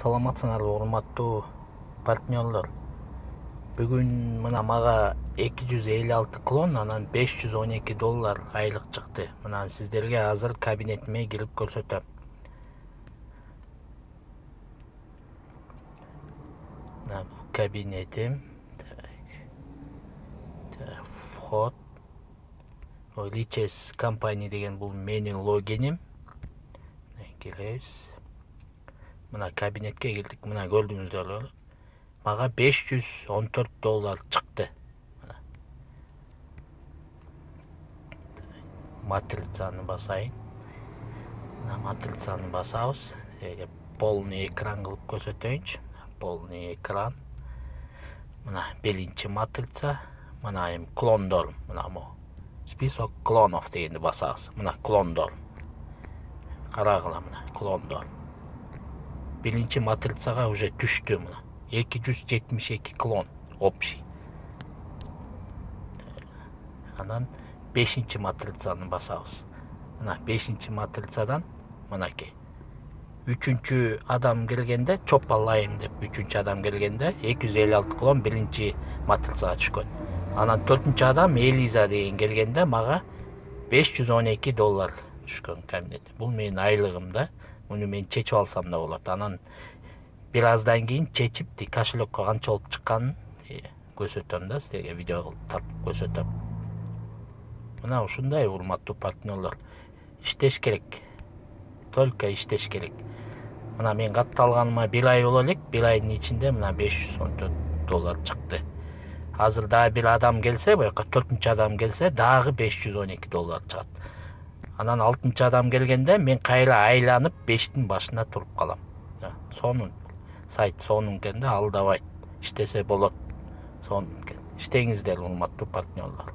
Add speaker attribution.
Speaker 1: Саламатсыңарбы урматтуу партнерлор. Бүгүн мына мага 256 клон, анан $512 айлык чыкты. Мына сиздерге азыр кабинетиме кирип көрсөтөм. Мына кабинетим. Вход. Liches компания деген бул менин логиним. Келебиз. Мына кабинетке келдик. Мына көрдүңүздөр. Мага $514 чыкты. Матрицаны басайын. Мына матрицаны басабыз. Полный экран кылып көрсөтөйүнчү. Полный экран. Мына биринчи матрица. Мына эми клондор. Мына мо. Список клонов дегенди басабыз. Мына клондор. Карагыла мына клондор. Биринчи матрицага уже түштү мына. 272 клон общий. Анан 5-чи матрицаны басабыз. Мына 5-чи матрицадан мынакей. 3-чү адам келгенде чопалайым деп 3-чү адам келгенде 256 клон 1-чи матрицага түшкөн. Анан 4-чү адам Элиза деген келгенде мага $512 түшкөн кабинет. Бул менин айлыгым да. Муну мен чечип алсам да болот. Анан бир аздан кийин чечип кошелекке канча болуп чыкканын көрсөтөм да, силерге видео кылып тартып көрсөтөм. Мына ушундай урматтуу партнерлор. Иштеш керек. Только иштеш керек. Мына мен катталганыма 1 ай боло элек, 1 айдын ичинде мына $514 чыкты. Азыр дагы бир адам келсе, буяка 4-чү адам келсе, дагы $512 чыгат. Анан 6-чы адам келгенде мен кайра айланып 5-тин башына туруп калам. Сонун сайт сонун экен да, алдабайт. Иштесе болот. Сонун экен. Иштеңиздер урматтуу партнерлор.